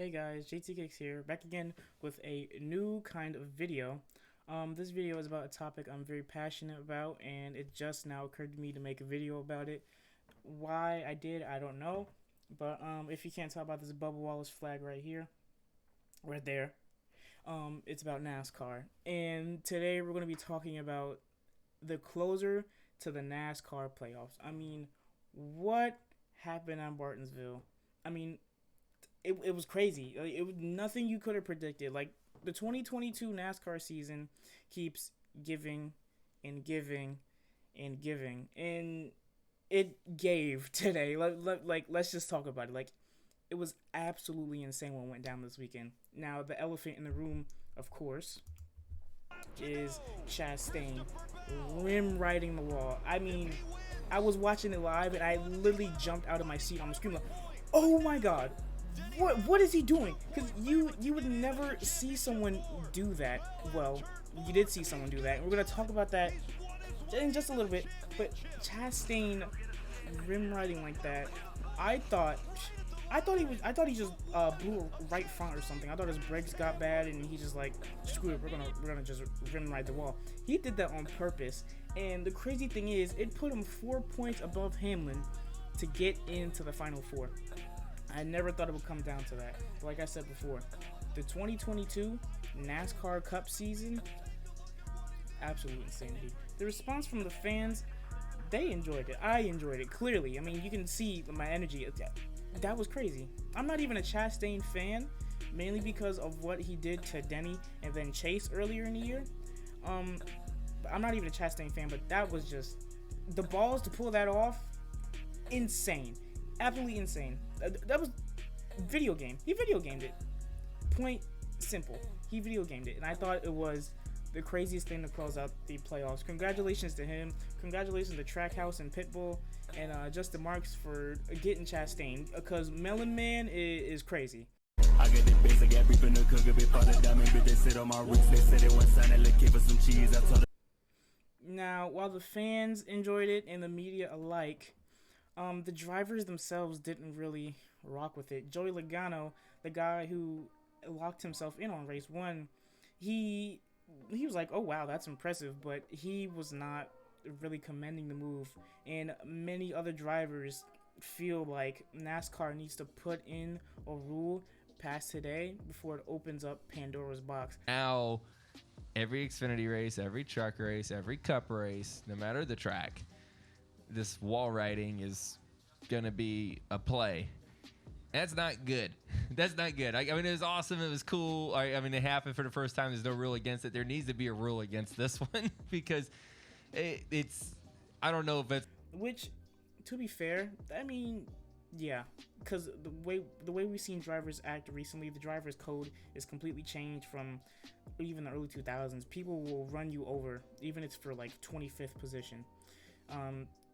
Hey guys, JayTKix here, back again with a new kind of video. This video is about a topic I'm very passionate about, and it just now occurred to me to make a video about it. Why I did, I don't know, but if you can't tell about this Bubba Wallace flag right here, right there, it's about NASCAR. And today we're going to be talking about the closer to the NASCAR playoffs. I mean, what happened at Martinsville? I mean, it was crazy. It was nothing you could have predicted. Like, the 2022 NASCAR season keeps giving and giving and giving, and it gave today. Like let's just talk about it. Like, it was absolutely insane what went down this weekend. Now, the elephant in the room, of course, is Chastain rim riding the wall. I mean, I was watching it live and I literally jumped out of my seat on the screen like, oh my god, what is he doing? Because you would never see someone do that. Well, you did see someone do that, and we're gonna talk about that in just a little bit. But Chastain rim riding like that, I thought he just blew a right front or something. I thought his brakes got bad and he just like, screw it, we're gonna just rim ride the wall. He did that on purpose, and the crazy thing is, it put him 4 points above Hamlin to get into the final four. I never thought it would come down to that. But like I said before, the 2022 NASCAR Cup season, absolute insanity. The response from the fans, they enjoyed it. I enjoyed it, clearly. I mean, you can see my energy. That was crazy. I'm not even a Chastain fan, mainly because of what he did to Denny and then Chase earlier in the year. I'm not even a Chastain fan, but that was just, the balls to pull that off, insane. Absolutely insane. That was video game. He video gamed it. Point simple. He video gamed it, and I thought it was the craziest thing to close out the playoffs. Congratulations to him. Congratulations to Trackhouse and Pitbull and Justin Marks for getting Chastain, because Melon Man is crazy. I get the base, I got beef in the cook, a bit part of diamond, but they sit on my wrist. They said it was signing, looking for some cheese. I told them. Now, while the fans enjoyed it and the media alike, the drivers themselves didn't really rock with it. Joey Logano, the guy who locked himself in on race one, he was like, oh wow, that's impressive, but he was not really commending the move. And many other drivers feel like NASCAR needs to put in a rule past today before it opens up Pandora's box. Now, every Xfinity race, every truck race, every cup race, no matter the track, this wall riding is going to be a play. That's not good. That's not good. I mean, it was awesome. It was cool. I mean, it happened for the first time. There's no rule against it. There needs to be a rule against this one because it's, I don't know if it's... Which, to be fair, I mean, yeah, because the way we've seen drivers act recently, the driver's code is completely changed from even the early 2000s. People will run you over, even if it's for like 25th position.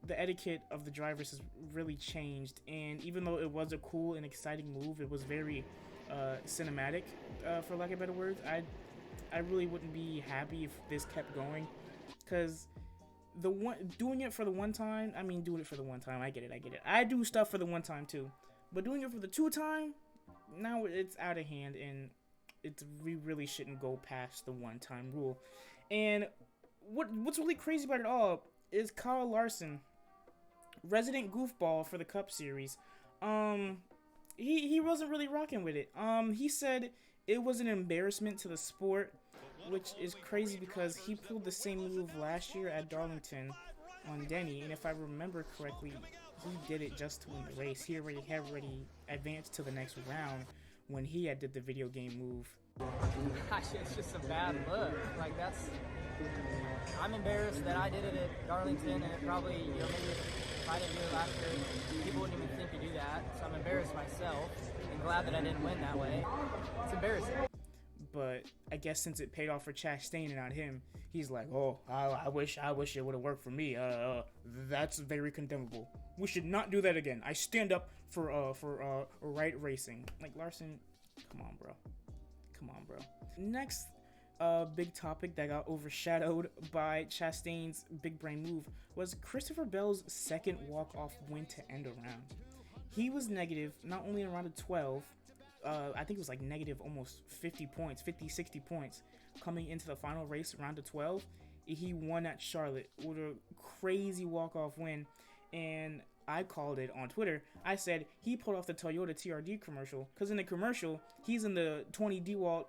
The etiquette of the drivers has really changed, and even though it was a cool and exciting move, it was very cinematic, for lack of better words. I really wouldn't be happy if this kept going, because doing it for the one time, I mean, doing it for the one time, I get it. I do stuff for the one time too, but doing it for the two time, now it's out of hand, and we really shouldn't go past the one time rule. And what's really crazy about it all is Kyle Larson, resident goofball for the Cup Series. He wasn't really rocking with it. He said it was an embarrassment to the sport, which is crazy because he pulled the same move last year at Darlington on Denny, and if I remember correctly, he did it just to win the race. He already advanced to the next round when he had did the video game move. Gosh, it's just a bad look. Like, I'm embarrassed that I did it at Darlington, and it probably, maybe if I didn't do it last year, people wouldn't even think to do that. So I'm embarrassed myself, and glad that I didn't win that way. It's embarrassing. But I guess since it paid off for Chastain and not him, he's like, oh, I wish it would have worked for me. That's very condemnable. We should not do that again. I stand up for right racing. Like, Larson, come on, bro. Next big topic that got overshadowed by Chastain's big brain move was Christopher Bell's second walk-off win to end a round. He was negative not only in round of 12, I think it was like negative almost 50 points, 50, 60 points coming into the final race, round of 12. He won at Charlotte with a crazy walk-off win. And I called it on Twitter. I said he pulled off the Toyota TRD commercial, because in the commercial, he's in the 20 DeWalt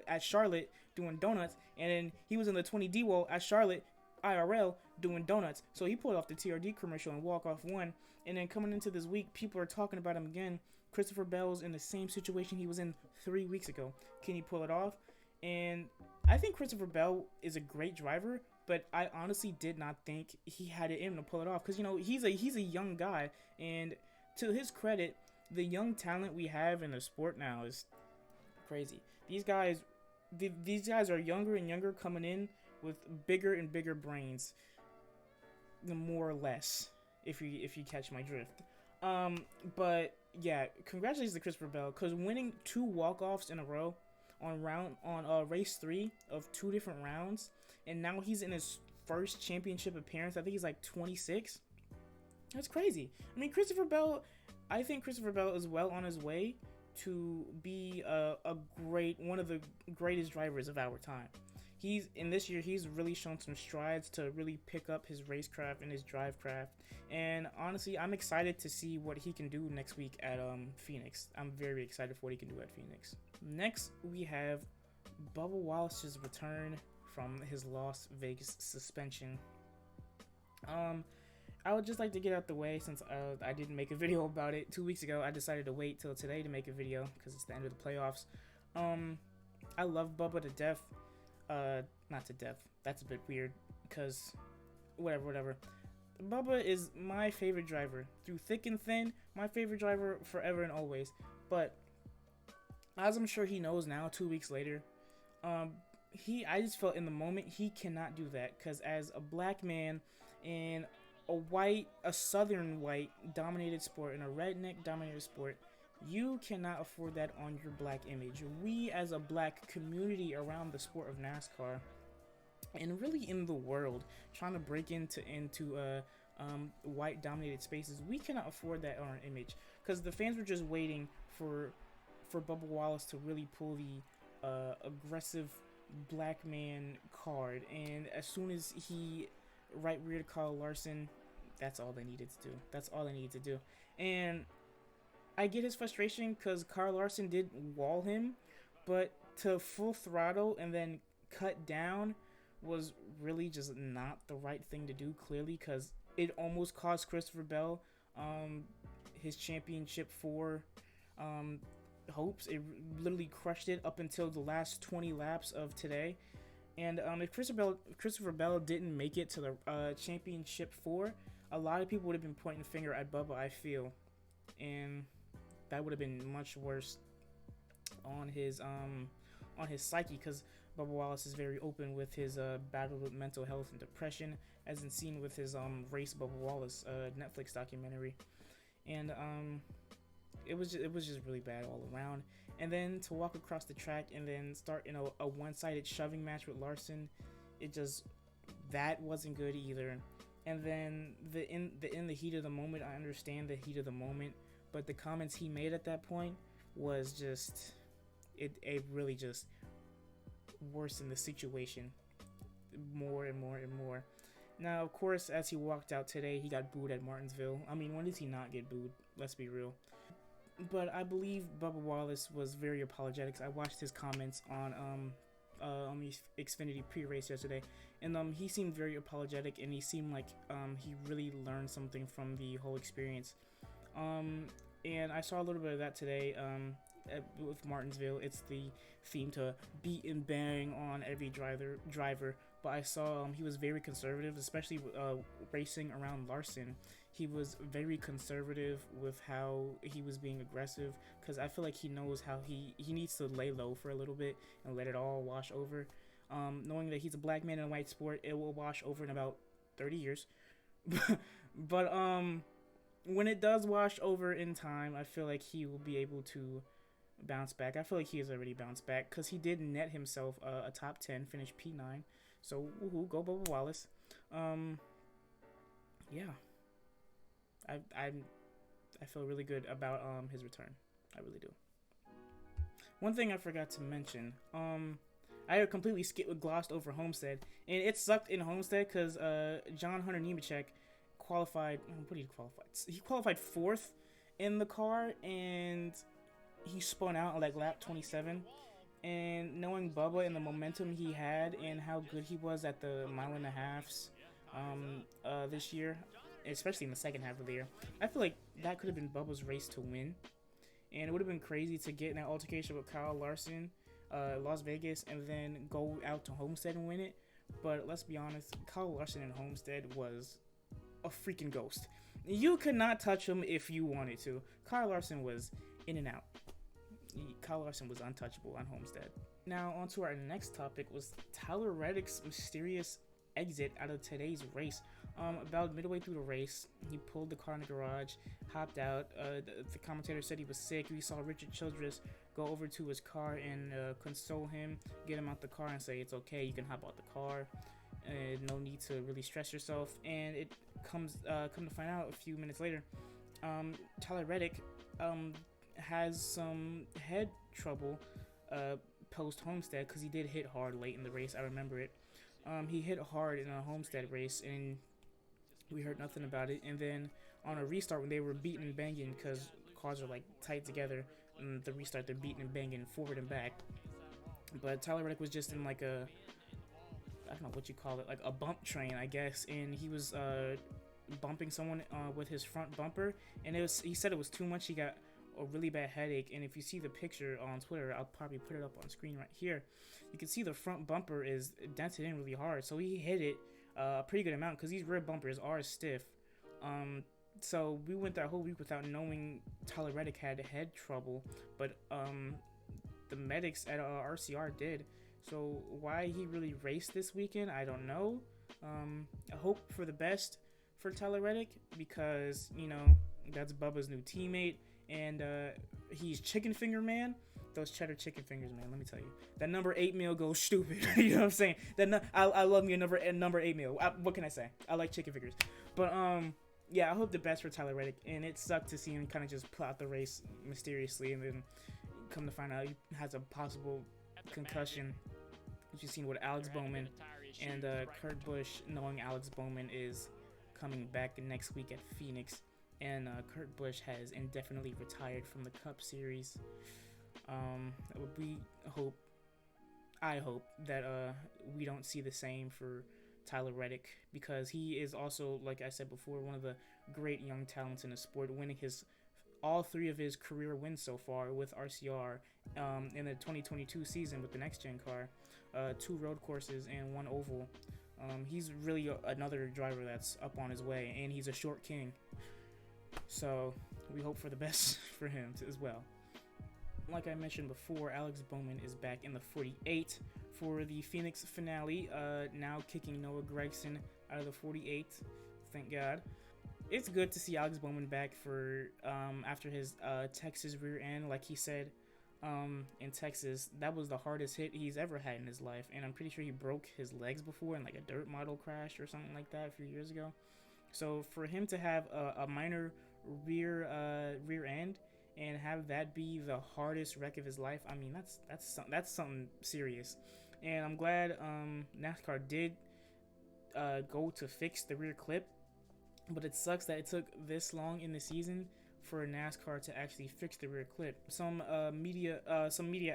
at Charlotte doing donuts, and then he was in the 20 DeWalt at Charlotte IRL doing donuts. So he pulled off the TRD commercial and walk-off won. And then coming into this week, people are talking about him again. Christopher Bell's in the same situation he was in 3 weeks ago. Can he pull it off? And I think Christopher Bell is a great driver, but I honestly did not think he had it in him to pull it off, because you know he's a young guy, and to his credit, the young talent we have in the sport now is crazy. These guys are younger and younger, coming in with bigger and bigger brains, more or less, if you catch my drift. But yeah, congratulations to Christopher Bell, because winning 2 walk-offs in a row on race 3 of 2 different rounds, and now he's in his first championship appearance. I think he's like 26. That's crazy. I mean, I think Christopher Bell is well on his way to be one of the greatest drivers of our time. This year he's really shown some strides to really pick up his racecraft and his drive craft. And honestly, I'm excited to see what he can do next week at Phoenix. I'm very excited for what he can do at Phoenix. Next, we have Bubba Wallace's return from his Las Vegas suspension. I would just like to get out the way, since I didn't make a video about it 2 weeks ago. I decided to wait till today to make a video because it's the end of the playoffs. I love Bubba to death. Not to death. That's a bit weird, because whatever. Bubba is my favorite driver through thick and thin. My favorite driver forever and always. But as I'm sure he knows now, 2 weeks later, I just felt in the moment he cannot do that, because as a black man in a southern white dominated sport, in a redneck dominated sport, you cannot afford that on your black image. We as a black community around the sport of NASCAR, and really in the world, trying to break into white dominated spaces, we cannot afford that on our image, because the fans were just waiting for Bubba Wallace to really pull the aggressive black man card, and as soon as he right reared Kyle Larson, that's all they needed to do. And I get his frustration, because Kyle Larson did wall him, but to full throttle and then cut down was really just not the right thing to do, clearly, because it almost cost Christopher Bell his championship 4 hopes. It literally crushed it up until the last 20 laps of today. And if Christopher Bell didn't make it to the championship 4, a lot of people would have been pointing the finger at Bubba, I feel, and that would have been much worse on his psyche, because Bubba Wallace is very open with his battle with mental health and depression, as in seen with his Race Bubba Wallace Netflix documentary. And it was just really bad all around. And then to walk across the track and then start in a one-sided shoving match with Larson, that wasn't good either. And then in the heat of the moment, I understand the heat of the moment, but the comments he made at that point was just it really just worsened the situation more and more and more. Now, of course, as he walked out today, he got booed at Martinsville. I mean, when does he not get booed? Let's be real. But I believe Bubba Wallace was very apologetic. I watched his comments on the Xfinity pre-race yesterday, and he seemed very apologetic, and he seemed like he really learned something from the whole experience. And I saw a little bit of that today with Martinsville. It's the theme to beat and bang on every driver. But I saw he was very conservative, especially racing around Larson. He was very conservative with how he was being aggressive, because I feel like he knows how he needs to lay low for a little bit and let it all wash over. Knowing that he's a black man in a white sport, it will wash over in about 30 years. But when it does wash over in time, I feel like he will be able to bounce back. I feel like he has already bounced back, because he did net himself a top 10, finish P9. So, woohoo, go Bubba Wallace. Yeah. I feel really good about his return. I really do. one thing I forgot to mention. I had completely glossed over Homestead, and it sucked in Homestead because John Hunter Nemechek qualified. What did he qualify? He qualified 4th in the car, and he spun out on like lap 27. And knowing Bubba and the momentum he had and how good he was at the mile and a halves this year, especially in the second half of the year, I feel like that could have been Bubba's race to win. And it would have been crazy to get in that altercation with Kyle Larson, Las Vegas, and then go out to Homestead and win it. But let's be honest, Kyle Larson in Homestead was a freaking ghost. You could not touch him if you wanted to. Kyle Larson was in and out. Kyle Larson was untouchable on Homestead. Now, on to our next topic was Tyler Reddick's mysterious exit out of today's race. About midway through the race, he pulled the car in the garage, hopped out. The commentator said he was sick. We saw Richard Childress go over to his car and console him, get him out the car and say, it's okay, you can hop out the car. No need to really stress yourself. And it come to find out a few minutes later, Tyler Reddick has some head trouble post Homestead because he did hit hard late in the race. I remember it. He hit hard in a Homestead race and we heard nothing about it. And then on a restart when they were beating and banging because cars are like tight together, and the restart they're beating and banging forward and back. But Tyler Reddick was just in like a, I don't know what you call it, like a bump train, I guess, and he was bumping someone with his front bumper, and he said it was too much. He got a really bad headache, and if you see the picture on Twitter, I'll probably put it up on screen right here. You can see the front bumper is dented in really hard, so he hit it a pretty good amount because these rear bumpers are stiff. So we went that whole week without knowing Tyler Reddick had head trouble, but the medics at RCR did. So why he really raced this weekend, I don't know. I hope for the best for Tyler Reddick because, you know, that's Bubba's new teammate. And he's chicken finger man. Those cheddar chicken fingers, man. Let me tell you, that number 8 meal goes stupid. You know what I'm saying? I love me a number 8 meal. What can I say? I like chicken fingers. But yeah, I hope the best for Tyler Reddick. And it sucked to see him kind of just pull out the race mysteriously, and then come to find out he has a possible concussion. Which you've seen with Alex Bowman and Kurt Busch, knowing Alex Bowman is coming back next week at Phoenix. And Kurt Busch has indefinitely retired from the Cup Series. I hope that we don't see the same for Tyler Reddick, because he is also, like I said before, one of the great young talents in the sport, winning all 3 of his career wins so far with RCR in the 2022 season with the next gen car, 2 road courses and 1 oval. He's really another driver that's up on his way, and he's a short king. So we hope for the best for him as well. Like I mentioned before, Alex Bowman is back in the 48 for the Phoenix finale, now kicking Noah Gragson out of the 48. Thank God. It's good to see Alex Bowman back for after his Texas rear end. Like he said in Texas, that was the hardest hit he's ever had in his life, and I'm pretty sure he broke his legs before in like a dirt model crash or something like that a few years ago. So for him to have a minor rear end and have that be the hardest wreck of his life, I mean that's something serious. And I'm glad NASCAR did go to fix the rear clip, but it sucks that it took this long in the season for NASCAR to actually fix the rear clip. Some media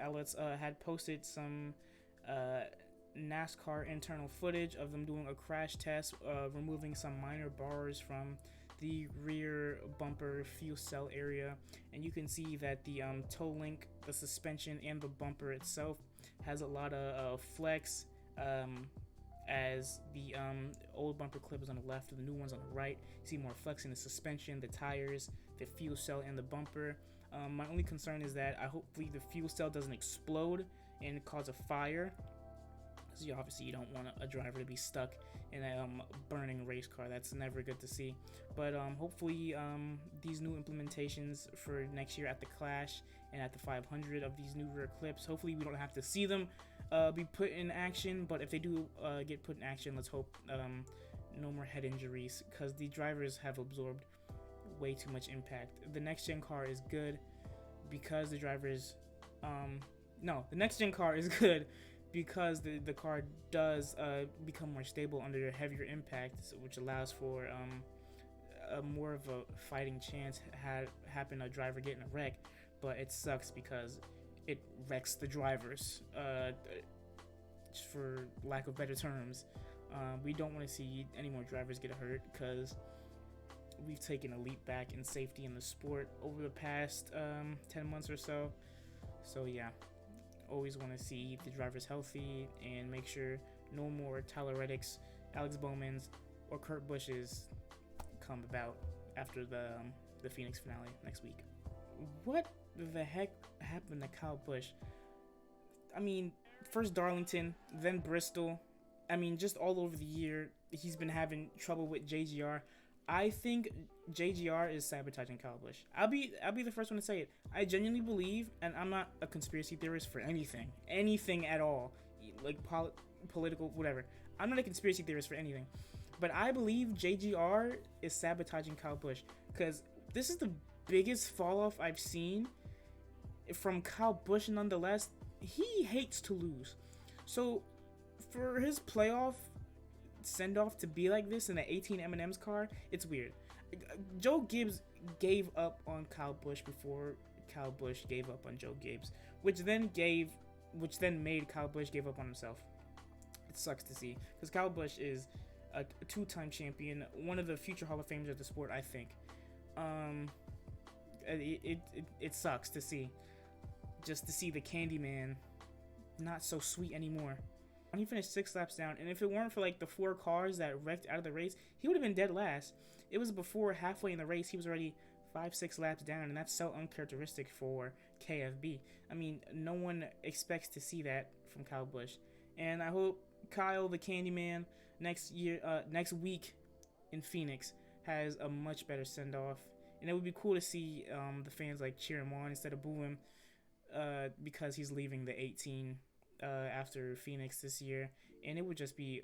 outlets had posted some NASCAR internal footage of them doing a crash test, removing some minor bars from the rear bumper fuel cell area, and you can see that the toe link, the suspension, and the bumper itself has a lot of flex, as the old bumper clip is on the left and the new one's on the right. You see more flex in the suspension, the tires, the fuel cell, and the bumper. My only concern is that hopefully the fuel cell doesn't explode and cause a fire. So obviously you don't want a driver to be stuck in a burning race car. That's never good to see. But hopefully these new implementations for next year at the Clash and at the 500 of these new rear clips, hopefully we don't have to see them be put in action. But if they do get put in action, let's hope no more head injuries, because the drivers have absorbed way too much impact. The next gen car is good because the drivers No, the next gen car is good because the car does become more stable under heavier impacts, which allows for a more of a fighting chance happen a driver getting a wreck. But it sucks because it wrecks the drivers, for lack of better terms. We don't want to see any more drivers get hurt because we've taken a leap back in safety in the sport over the past 10 months or so. So yeah, always want to see the drivers healthy and make sure no more Tyler Reddick's, Alex Bowman's, or Kurt Busch's come about after the Phoenix finale next week. What the heck happened to Kyle Busch? I mean, first Darlington, then Bristol. I mean, just all over the year, he's been having trouble with JGR. I think JGR is sabotaging Kyle Busch. I'll be the first one to say it. I genuinely believe, and I'm not a conspiracy theorist for anything at all, like political, whatever. I'm not a conspiracy theorist for anything, but I believe JGR is sabotaging Kyle Busch because this is the biggest fall off I've seen from Kyle Busch. Nonetheless, he hates to lose, so for his playoff send off to be like this in the 18 M&M's car, it's weird. Joe Gibbs gave up on Kyle Busch before Kyle Busch gave up on Joe Gibbs, which then made Kyle Busch give up on himself. It sucks to see because Kyle Busch is a two-time champion, one of the future Hall of Famers of the sport, I think. It sucks to see, just to see the Candyman not so sweet anymore. He finished 6 laps down, and if it weren't for like the 4 cars that wrecked out of the race, he would have been dead last. It was before halfway in the race he was already 5-6 laps down, and that's so uncharacteristic for KFB. I mean, no one expects to see that from Kyle Busch, and I hope Kyle the Candyman next week in Phoenix has a much better send off, and it would be cool to see the fans like cheer him on instead of boo him because he's leaving the 18 after Phoenix this year, and it would just be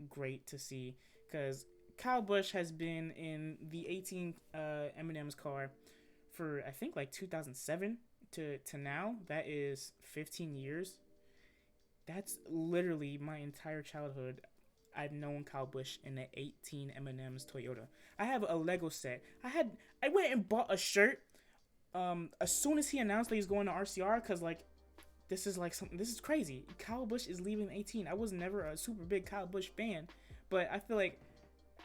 great to see because Kyle Busch has been in the 18 M&M's car for I think like 2007 to now. That is 15 years. That's literally my entire childhood. I've known Kyle Busch in the 18 M&M's Toyota. I have a Lego set. I went and bought a shirt as soon as he announced that he's going to RCR because like this is crazy. Kyle Busch is leaving 18. I was never a super big Kyle Busch fan, but I feel like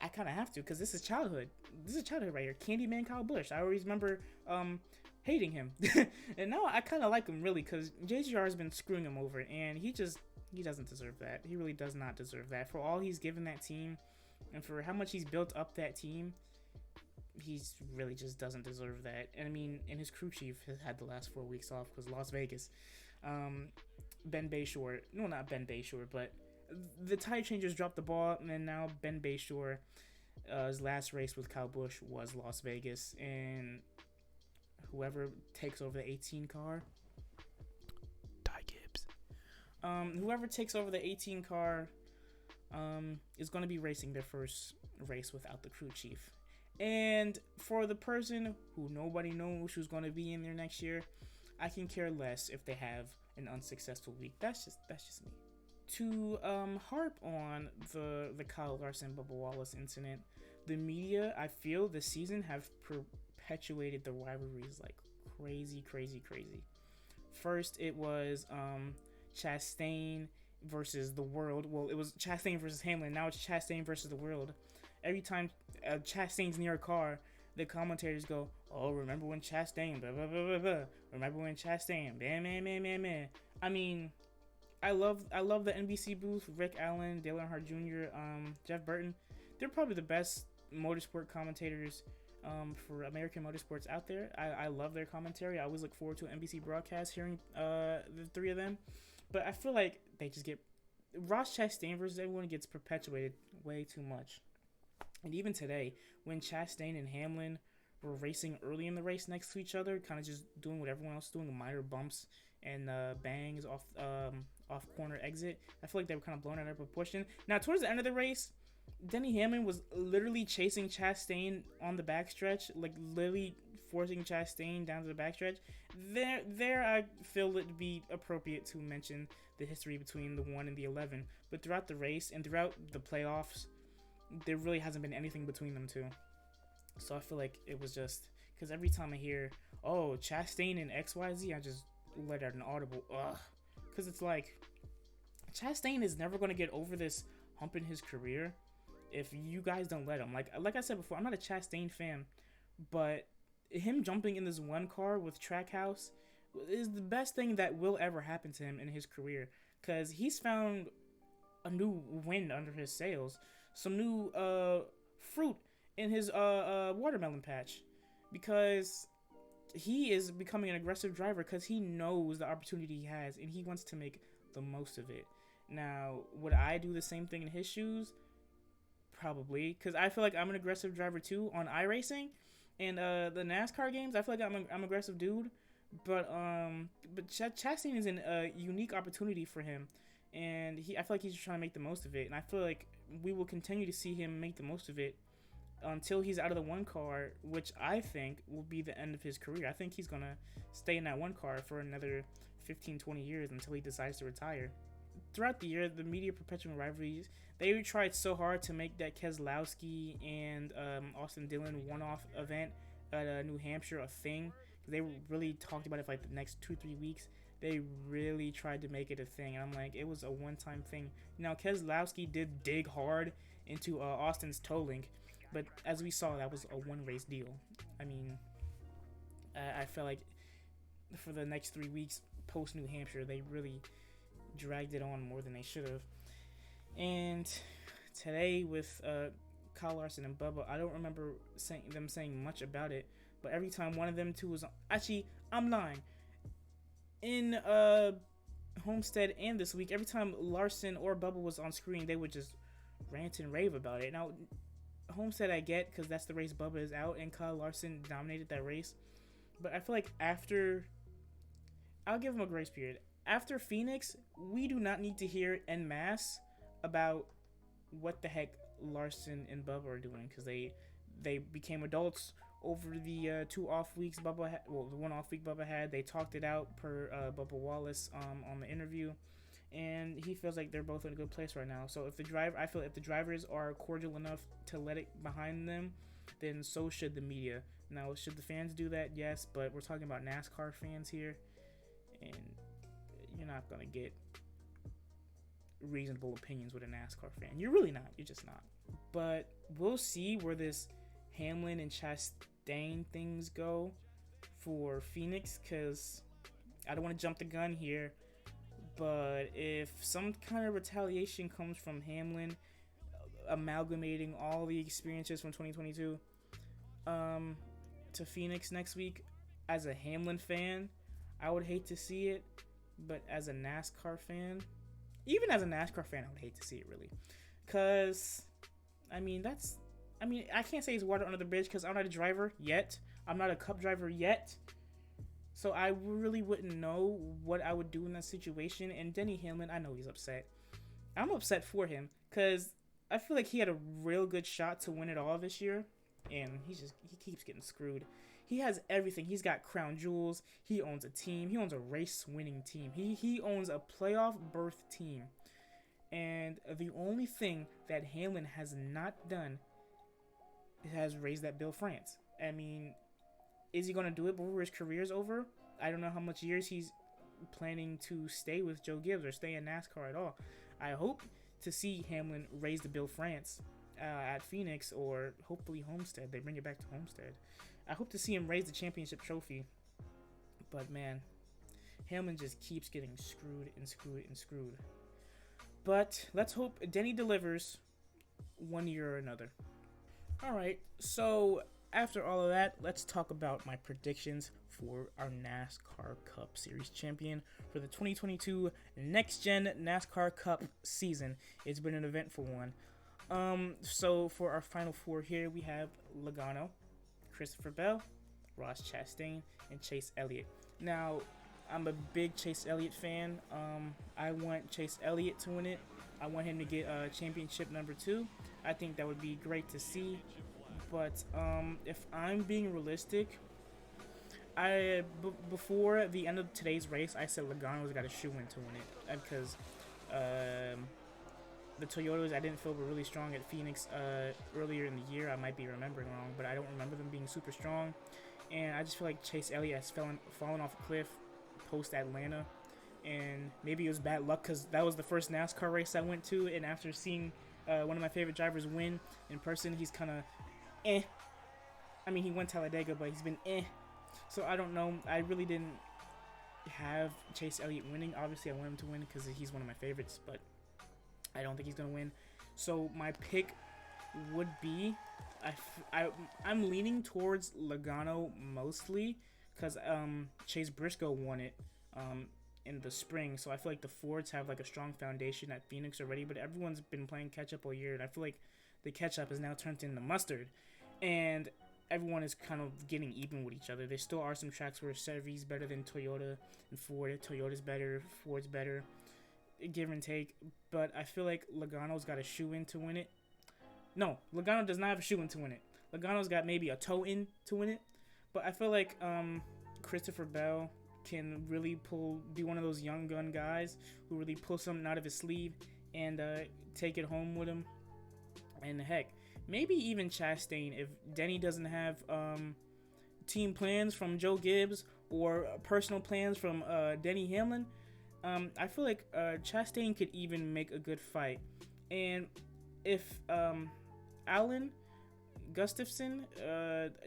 I kind of have to because this is childhood. This is childhood right here. Candyman Kyle Busch. I always remember hating him, and now I kind of like him really because JGR has been screwing him over, and he doesn't deserve that. He really does not deserve that for all he's given that team, and for how much he's built up that team. He's really just doesn't deserve that. And I mean, and his crew chief has had the last 4 weeks off because Las Vegas. Ben Bayshore, no, not Ben Bayshore, but the tire changers dropped the ball, and then now Ben Bayshore, his last race with Kyle Busch was Las Vegas, and whoever takes over the 18 car, Gibbs. Whoever takes over the 18 car, is going to be racing their first race without the crew chief. And for the person who nobody knows who's going to be in there next year, I can care less if they have an unsuccessful week. That's just me. To harp on the Kyle Larson Bubba Wallace incident, the media, I feel this season have perpetuated the rivalries like crazy. First it was Chastain versus the world. Well, it was Chastain versus Hamlin. Now it's Chastain versus the world. Every time Chastain's near a car, the commentators go, "Oh, remember when Chastain, blah, blah, blah, blah, blah. Remember when Chastain, man. I mean, I love the NBC booth, Rick Allen, Dale Earnhardt Jr., Jeff Burton. They're probably the best motorsport commentators for American motorsports out there. I love their commentary. I always look forward to an NBC broadcast hearing the three of them. But I feel like they just get... Ross Chastain versus everyone gets perpetuated way too much. And even today, when Chastain and Hamlin were racing early in the race next to each other, kind of just doing what everyone else is doing, minor bumps and bangs off corner exit, I feel like they were kind of blown out of proportion. Now, towards the end of the race, Denny Hamlin was literally chasing Chastain on the backstretch, like literally forcing Chastain down to the backstretch, there I feel it to be appropriate to mention the history between the 1 and the 11. But throughout the race and throughout the playoffs, there really hasn't been anything between them two. So I feel like it was just because every time I hear, oh, Chastain and XYZ, I just let out an audible ugh, because it's like Chastain is never going to get over this hump in his career if you guys don't let him. Like I said before, I'm not a Chastain fan, but him jumping in this one car with Trackhouse is the best thing that will ever happen to him in his career, because he's found a new wind under his sails, some new fruit in his watermelon patch, because he is becoming an aggressive driver because he knows the opportunity he has and he wants to make the most of it. Now, would I do the same thing in his shoes? Probably, because I feel like I'm an aggressive driver too on iRacing and the NASCAR games. I feel like I'm an aggressive dude, but Chastain is a unique opportunity for him, and I feel like he's trying to make the most of it, and I feel like we will continue to see him make the most of it until he's out of the one car, which I think will be the end of his career. I think he's gonna stay in that one car for another 15-20 years until he decides to retire. Throughout the year, the media perpetuating rivalries, they tried so hard to make that Keselowski and Austin Dillon one-off event at New Hampshire a thing. They really talked about it for like the next 2-3 weeks. They really tried to make it a thing, and I'm like, it was a one-time thing. Now, Keselowski did dig hard into Austin's toe link, but as we saw, that was a one-race deal. I mean, I felt like for the next 3 weeks post New Hampshire, they really dragged it on more than they should have. And today with Kyle Larson and Bubba, I don't remember them saying much about it, but every time one of them two was on, actually, I'm lying. In Homestead and this week, every time Larson or Bubba was on screen, they would just rant and rave about it. Now, Homestead I get, because that's the race Bubba is out, and Kyle Larson dominated that race. But I feel like I'll give him a grace period. After Phoenix, we do not need to hear en masse about what the heck Larson and Bubba are doing, because they became adults over the 2 off weeks Bubba had. Well, the 1 off week Bubba had. They talked it out per Bubba Wallace on the interview, and he feels like they're both in a good place right now. So if the drivers are cordial enough to let it behind them, then so should the media. Now, should the fans do that? Yes, but we're talking about NASCAR fans here, and you're not gonna get reasonable opinions with a NASCAR fan. You're really not. You're just not. But we'll see where this Hamlin and Chastain things go for Phoenix, because I don't want to jump the gun here, but if some kind of retaliation comes from Hamlin amalgamating all the experiences from 2022 to Phoenix next week, as a Hamlin fan, I would hate to see it, but as a NASCAR fan, even as a NASCAR fan, I would hate to see it, really, because I can't say it's water under the bridge because I'm not a driver yet. I'm not a Cup driver yet. So I really wouldn't know what I would do in that situation. And Denny Hamlin, I know he's upset. I'm upset for him because I feel like he had a real good shot to win it all this year. And he keeps getting screwed. He has everything. He's got crown jewels. He owns a team. He owns a race-winning team. He owns a playoff berth team. And the only thing that Hamlin has not done has raised that Bill France. I mean, is he going to do it before his career's over? I don't know how much years he's planning to stay with Joe Gibbs or stay in NASCAR at all. I hope to see Hamlin raise the Bill France at Phoenix, or hopefully Homestead. They bring it back to Homestead. I hope to see him raise the championship trophy. But man, Hamlin just keeps getting screwed and screwed and screwed. But let's hope Denny delivers one year or another. Alright, so after all of that, let's talk about my predictions for our NASCAR Cup Series champion for the 2022 Next Gen NASCAR Cup season. It's been an eventful one. So for our final 4 here, we have Logano, Christopher Bell, Ross Chastain, and Chase Elliott. Now, I'm a big Chase Elliott fan. I want Chase Elliott to win it. I want him to get championship number 2. I think that would be great to see. But if I'm being realistic, Before the end of today's race, I said Logano's got a shoe in to win it because the Toyotas I didn't feel were really strong at Phoenix earlier in the year. I might be remembering wrong, but I don't remember them being super strong. And I just feel like Chase Elliott has fallen off a cliff post Atlanta, and maybe it was bad luck because that was the first NASCAR race I went to, and after seeing one of my favorite drivers win in person, he's kind of eh. I mean, he went Talladega, but he's been eh. So I don't know. I really didn't have Chase Elliott winning. Obviously, I want him to win because he's one of my favorites, but I don't think he's going to win. So my pick would be, I'm leaning towards Logano mostly because Chase Briscoe won it in the spring. So I feel like the Fords have like a strong foundation at Phoenix already, but everyone's been playing catch up all year, and I feel like the catch up is now turned into mustard, and everyone is kind of getting even with each other. There still are some tracks where Chevy's better than Toyota and Ford. Toyota's better, Ford's better, give and take. But I feel like Logano's got a shoe in to win it. No, Logano does not have a shoe in to win it. Logano's got maybe a toe in to win it. But I feel like Christopher Bell can really be one of those young gun guys who really pull something out of his sleeve and take it home with him. And heck, maybe even Chastain if Denny doesn't have team plans from Joe Gibbs or personal plans from Denny Hamlin. I feel like Chastain could even make a good fight. And if Alan Gustafson,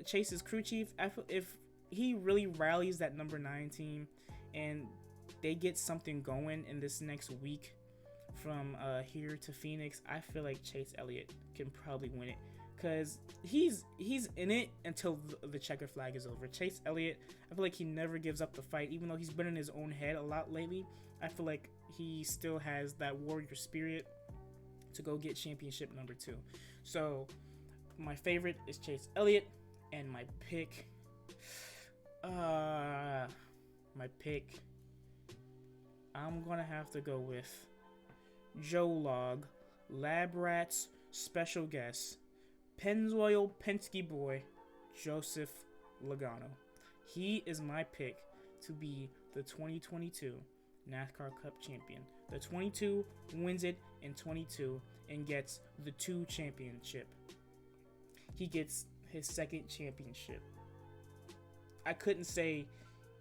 Chase's crew chief, if he really rallies that number 9 team and they get something going in this next week from here to Phoenix, I feel like Chase Elliott can probably win it because he's in it until the checker flag is over. Chase Elliott, I feel like he never gives up the fight, even though he's been in his own head a lot lately. I feel like he still has that warrior spirit to go get championship number 2. So my favorite is Chase Elliott, and my pick, I'm gonna have to go with Joe Log, Lab Rats special guest, Pennzoil Penske boy, Joseph Logano. He is my pick to be the 2022 NASCAR Cup champion. The 22 wins it in 22 and gets the 2 championship. He gets his 2nd championship. I couldn't say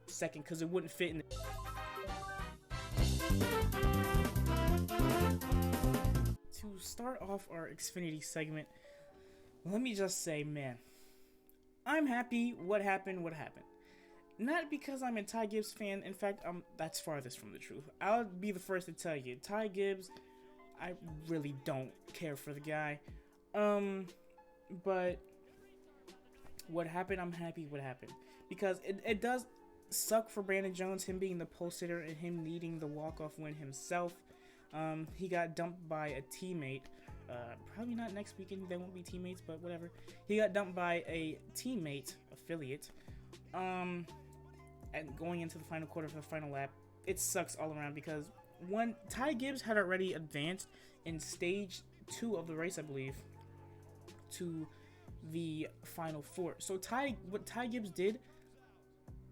second because it wouldn't fit in To start off our Xfinity segment, let me just say, man, I'm happy what happened. Not because I'm a Ty Gibbs fan. In fact, that's farthest from the truth. I'll be the first to tell you, Ty Gibbs, I really don't care for the guy. But what happened, I'm happy what happened. Because it does suck for Brandon Jones, him being the pole sitter and him needing the walk-off win himself. He got dumped by a teammate. Probably not next weekend, they won't be teammates, but whatever. He got dumped by a teammate, affiliate, and going into the final quarter for the final lap. It sucks all around because Ty Gibbs had already advanced in stage 2 of the race, I believe, to the final 4. So what Ty Gibbs did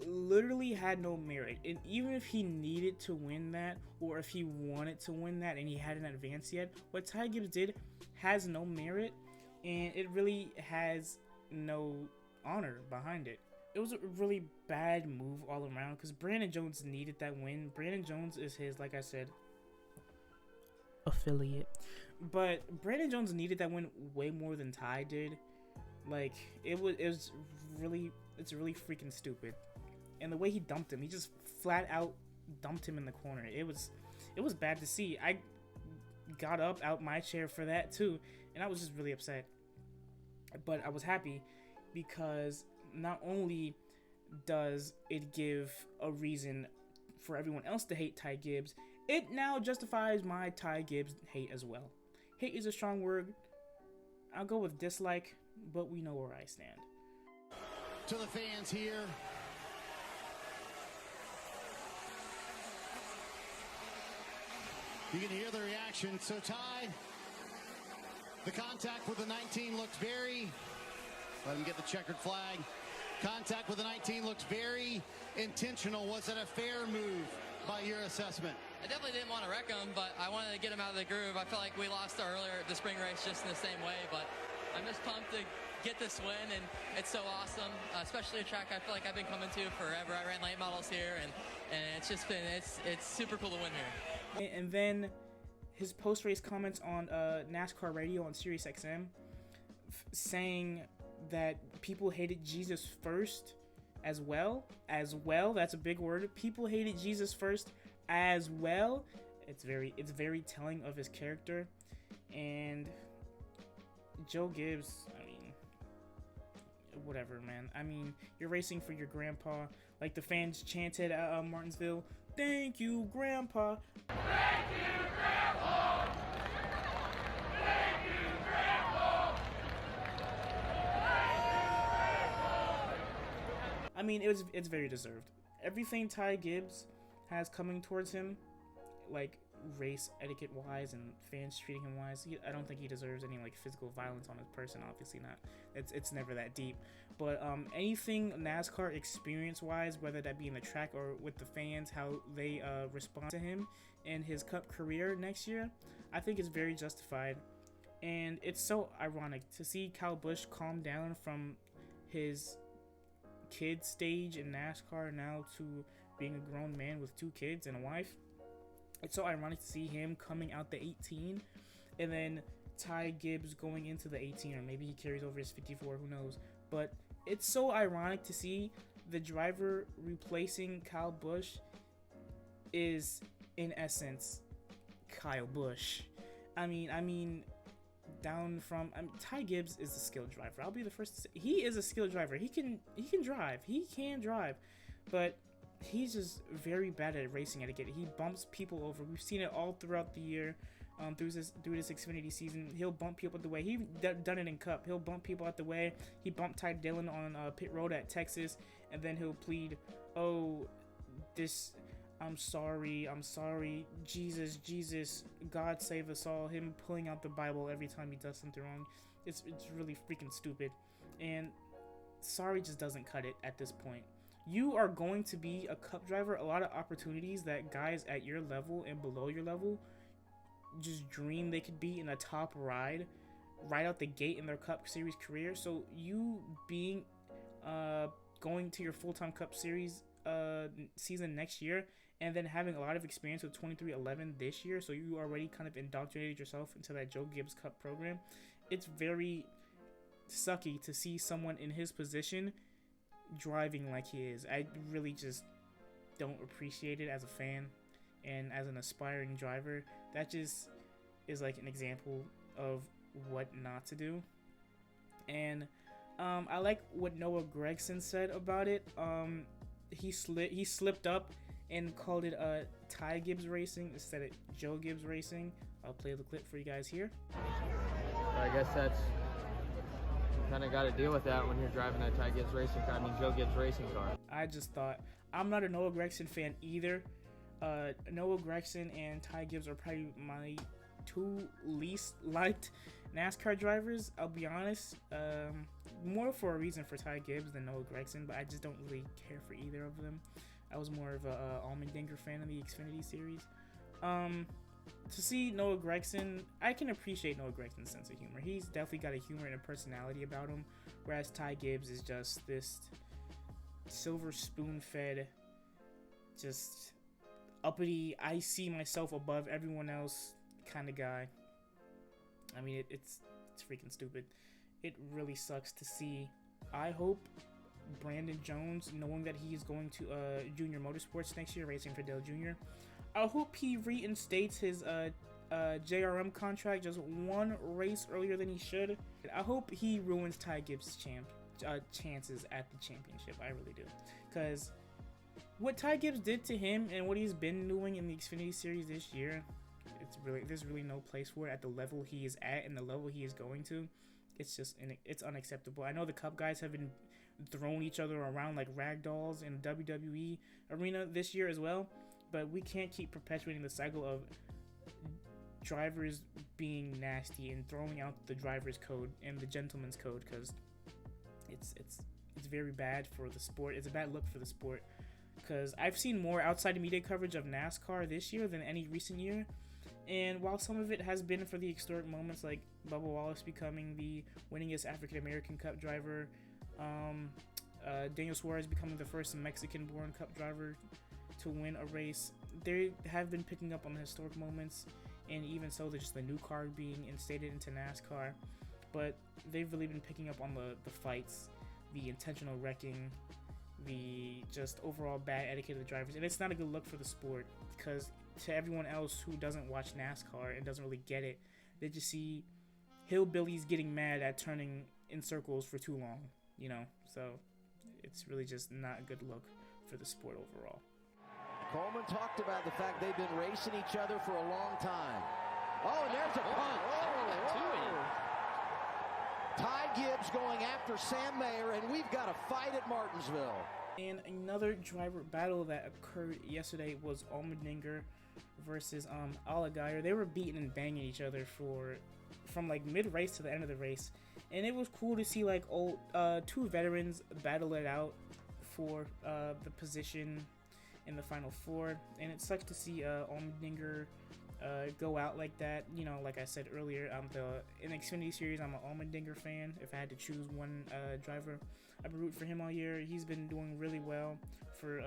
literally had no merit, and even if he needed to win that, or if he wanted to win that and he hadn't advanced yet, what Ty Gibbs did has no merit, and it really has no honor behind it. It was a really bad move all around because Brandon Jones needed that win. Brandon Jones is his, like I said, affiliate, but Brandon Jones needed that win way more than Ty did. Like it's really freaking stupid. And the way he dumped him, he just flat out dumped him in the corner. It was bad to see. I got up out my chair for that too, and I was just really upset. But I was happy because not only does it give a reason for everyone else to hate Ty Gibbs, it now justifies my Ty Gibbs hate as well. Hate is a strong word. I'll go with dislike, but we know where I stand. To the fans here, you can hear the reaction. So Ty, the contact with the 19 looked very, let him get the checkered flag. Contact with the 19 looked very intentional. Was it a fair move by your assessment? I definitely didn't want to wreck him, but I wanted to get him out of the groove. I felt like we lost earlier at the spring race just in the same way, but I'm just pumped to get this win, and it's so awesome, especially a track I feel like I've been coming to forever. I ran late models here, and it's just been, it's super cool to win here. And then his post-race comments on NASCAR radio on Sirius XM, saying that people hated Jesus first as well. That's a big word. People hated Jesus first as well. It's very telling of his character. And Joe Gibbs, I mean, whatever, man. I mean, you're racing for your grandpa, like the fans chanted at Martinsville. Thank you, Grandpa. Thank you, Grandpa. Thank you, Grandpa. I mean, it's very deserved. Everything Ty Gibbs has coming towards him, like race etiquette wise and fans treating him wise, I don't think he deserves any like physical violence on his person. Obviously not. It's never that deep. But anything NASCAR experience wise, whether that be in the track or with the fans, how they respond to him in his Cup career next year, I think is very justified. And it's so ironic to see Kyle Busch calm down from his kid stage in NASCAR now to being a grown man with 2 kids and a wife. It's so ironic to see him coming out the 18 and then Ty Gibbs going into the 18, or maybe he carries over his 54, who knows. But it's so ironic to see the driver replacing Kyle Busch is in essence Kyle Busch. I mean down from Ty Gibbs is a skilled driver. I'll be the first to say he is a skilled driver. He can drive, but he's just very bad at racing etiquette. He bumps people over. We've seen it all throughout the year. Through this Xfinity season, he'll bump people out the way. He done it in Cup. He'll bump people out the way. He bumped Ty Dillon on pit road at Texas, and then he'll plead, "Oh, this, I'm sorry, Jesus, God save us all." Him pulling out the Bible every time he does something wrong. It's really freaking stupid, and sorry just doesn't cut it at this point. You are going to be a Cup driver. A lot of opportunities that guys at your level and below your level just dream they could be in a top ride right out the gate in their Cup Series career. So you being going to your full-time Cup Series season next year, and then having a lot of experience with 2311 this year, so you already kind of indoctrinated yourself into that Joe Gibbs Cup program. It's very sucky to see someone in his position driving like he is. I really just don't appreciate it as a fan and as an aspiring driver. That just is like an example of what not to do. And I like what Noah Gragson said about it. He slipped up and called it Ty Gibbs Racing instead of Joe Gibbs Racing. I'll play the clip for you guys here. I guess that's kind of got to deal with that when you're driving a Ty Gibbs racing car. I mean, Joe Gibbs racing car. I just thought, I'm not a Noah Gragson fan either. Noah Gragson and Ty Gibbs are probably my 2 least liked NASCAR drivers. I'll be honest, more for a reason for Ty Gibbs than Noah Gragson, but I just don't really care for either of them. I was more of a Allmendinger fan of the Xfinity series. To see Noah Gragson, I can appreciate Noah Gregson's sense of humor. He's definitely got a humor and a personality about him, whereas Ty Gibbs is just this silver spoon-fed, just uppity, I see myself above everyone else kind of guy. I mean, it's freaking stupid. It really sucks to see. I hope Brandon Jones, knowing that he is going to Junior Motorsports next year, racing for Dale Jr., I hope he reinstates his JRM contract just 1 race earlier than he should. I hope he ruins Ty Gibbs' chances at the championship. I really do. Because what Ty Gibbs did to him and what he's been doing in the Xfinity Series this year, there's really no place for it at the level he is at and the level he is going to. It's unacceptable. I know the Cup guys have been throwing each other around like rag dolls in the WWE arena this year as well, but we can't keep perpetuating the cycle of drivers being nasty and throwing out the driver's code and the gentleman's code, because it's very bad for the sport. It's a bad look for the sport because I've seen more outside media coverage of NASCAR this year than any recent year. And while some of it has been for the historic moments like Bubba Wallace becoming the winningest African American Cup driver, Daniel Suarez becoming the first Mexican-born Cup driver to win a race, they have been picking up on the historic moments, and even so, just the new car being instated into NASCAR. But they've really been picking up on the fights, the intentional wrecking, the just overall bad etiquette of the drivers, and it's not a good look for the sport because to everyone else who doesn't watch NASCAR and doesn't really get it, they just see hillbillies getting mad at turning in circles for too long, you know. So it's really just not a good look for the sport overall. Coleman talked about the fact they've been racing each other for a long time. Oh, and there's a punch. Ty Gibbs going after Sam Mayer, and we've got a fight at Martinsville. And another driver battle that occurred yesterday was Allmendinger versus Allgaier. They were beating and banging each other from like mid-race to the end of the race, and it was cool to see like two veterans battle it out for the position in the final four. And it sucks to see Allmendinger go out like that. You know, like I said earlier, in Xfinity Series, I'm an Allmendinger fan. If I had to choose one driver, I've been rooting for him all year. He's been doing really well for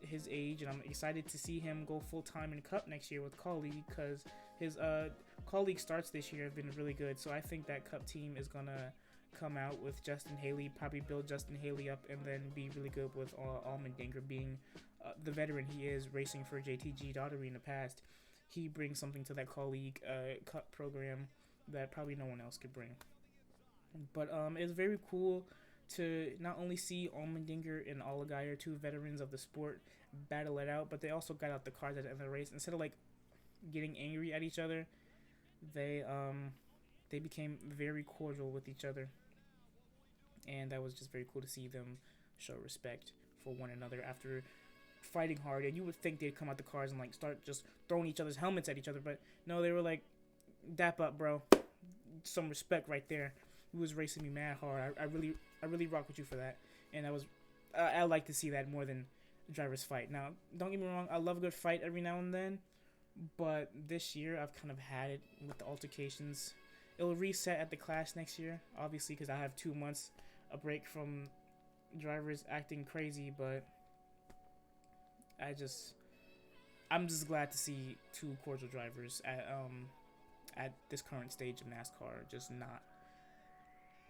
his age, and I'm excited to see him go full-time in Cup next year with Colleague, because his Colleague starts this year have been really good. So I think that Cup team is gonna come out with Justin Haley, probably build Justin Haley up, and then be really good with Allmendinger being the veteran he is, racing for JTG Daughtery in the past. He brings something to that Colleague Cup program that probably no one else could bring. But it's very cool to not only see Allmendinger and Allgaier, two veterans of the sport, battle it out, but they also got out the cars at the end of the race. Instead of like getting angry at each other, they became very cordial with each other, and that was just very cool to see them show respect for one another after fighting hard. And you would think they'd come out the cars and like start just throwing each other's helmets at each other, but no, they were like, dap up, bro, some respect right there. He was racing me mad hard. I really rock with you for that, and I like to see that more than drivers fight. Now, don't get me wrong, I love a good fight every now and then, but this year I've kind of had it with the altercations. It'll reset at the Clash next year, obviously, because I have 2 months a break from drivers acting crazy, but I'm just glad to see two cordial drivers at this current stage of NASCAR just not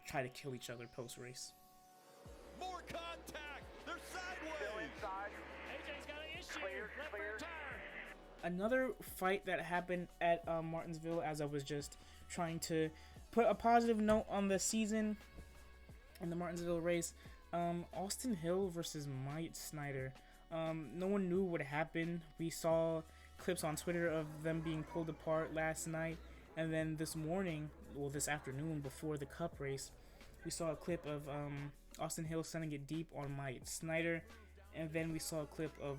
try to kill each other post-race. More contact. They're sideways. Still inside. AJ's got an issue. Clear. Another fight that happened at Martinsville, as I was just trying to put a positive note on the season in the Martinsville race, Austin Hill versus Myatt Snider. No one knew what happened. We saw clips on Twitter of them being pulled apart last night, and then this afternoon before the Cup race, we saw a clip of Austin Hill sending it deep on Myatt Snider, and then we saw a clip of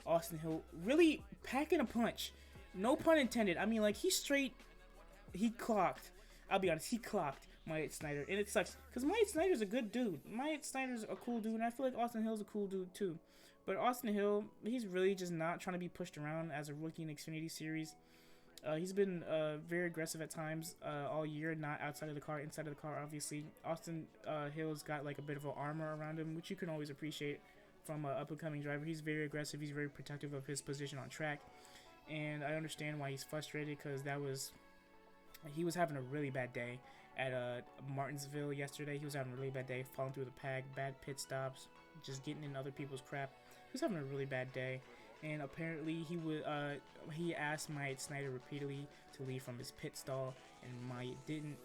Austin Hill really packing a punch. No pun intended. I mean, like, he clocked. I'll be honest, he clocked Myatt Snider, and it sucks because Myatt Snider's a good dude. Myatt Snider's a cool dude, and I feel like Austin Hill's a cool dude too. But Austin Hill, he's really just not trying to be pushed around as a rookie in Xfinity Series. He's been very aggressive at times all year, not outside of the car, inside of the car, obviously. Austin Hill's got like a bit of an armor around him, which you can always appreciate from an up-and-coming driver. He's very aggressive. He's very protective of his position on track. And I understand why he's frustrated, because he was having a really bad day at Martinsville yesterday. He was having a really bad day, falling through the pack, bad pit stops, just getting in other people's crap. He was having a really bad day, and apparently he asked Myatt Snider repeatedly to leave from his pit stall, and Myatt didn't,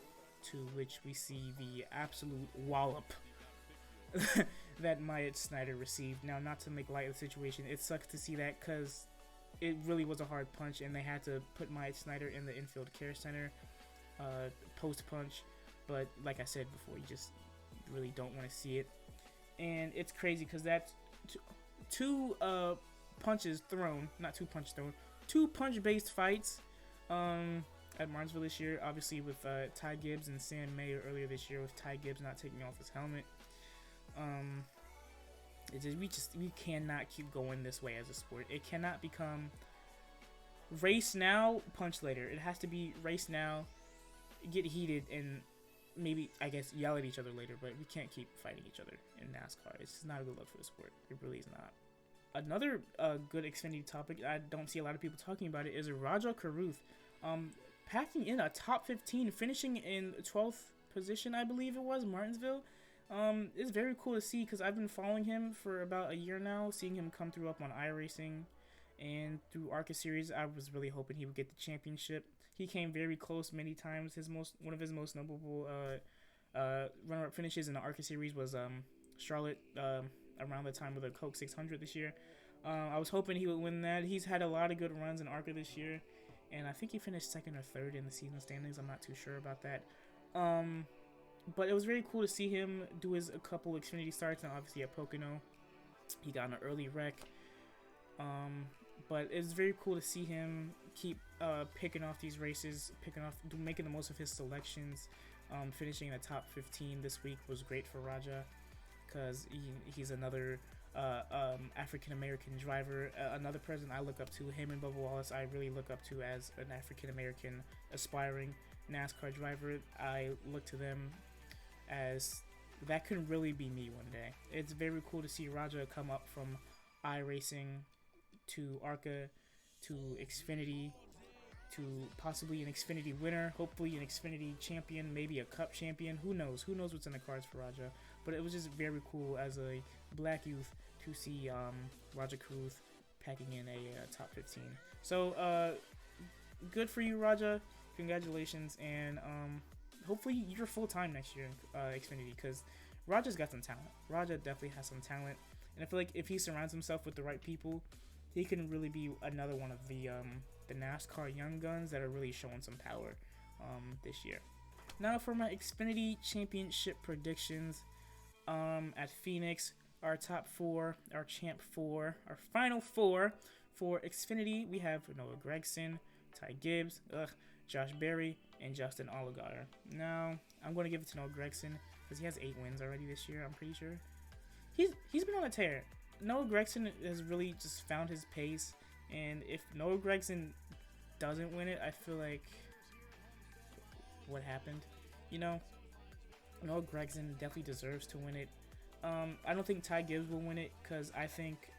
to which we see the absolute wallop that Myatt Snider received. Now, not to make light of the situation, it sucks to see that because it really was a hard punch, and they had to put Myatt Snider in the infield care center post-punch. But like I said before, you just really don't want to see it. And it's crazy because that's two punch-based fights at Martinsville this year, obviously with Ty Gibbs and Sam Mayer earlier this year, with Ty Gibbs not taking off his helmet. We cannot keep going this way as a sport. It cannot become race now, punch later. It has to be race now, get heated, and maybe, I guess, yell at each other later. But we can't keep fighting each other in NASCAR. It's just not a good look for the sport. It really is not. Another good Xfinity topic, I don't see a lot of people talking about it, is Rajah Caruth packing in a top 15, finishing in 12th position, I believe it was, Martinsville. It's very cool to see because I've been following him for about a year now, seeing him come through up on iRacing and through ARCA Series. I was really hoping he would get the championship. He came very close many times. One of his most notable runner-up finishes in the ARCA Series was Charlotte around the time of the Coke 600 this year. I was hoping he would win that. He's had a lot of good runs in ARCA this year, and I think he finished second or third in the season standings. I'm not too sure about that. But it was very cool to see him do a couple Xfinity starts, and obviously at Pocono, he got an early wreck. But it's very cool to see him keep picking off these races, making the most of his selections. Finishing in the top 15 this week was great for Rajah because he's another African American driver, another person I look up to. Him and Bubba Wallace, I really look up to as an African American aspiring NASCAR driver. I look to them as that could really be me one day. It's very cool to see Rajah come up from iRacing to ARCA to Xfinity to possibly an Xfinity winner, hopefully an Xfinity champion, maybe a Cup champion. Who knows? Who knows what's in the cards for Rajah? But it was just very cool as a black youth to see Rajah Caruth packing in a top 15. So good for you, Rajah. Congratulations, and hopefully you're full-time next year in Xfinity because Rajah's got some talent. Rajah definitely has some talent, and I feel like if he surrounds himself with the right people, he can really be another one of the NASCAR young guns that are really showing some power this year. Now for my Xfinity Championship predictions at Phoenix, our top four, our champ four, our final four for Xfinity, we have Noah Gragson, Ty Gibbs, Josh Berry, and Justin Allgaier. Now, I'm going to give it to Noah Gragson because he has 8 wins already this year, I'm pretty sure. He's been on a tear. Noah Gragson has really just found his pace, and if Noah Gragson doesn't win it, I feel like what happened? You know, Noah Gragson definitely deserves to win it. I don't think Ty Gibbs will win it because I think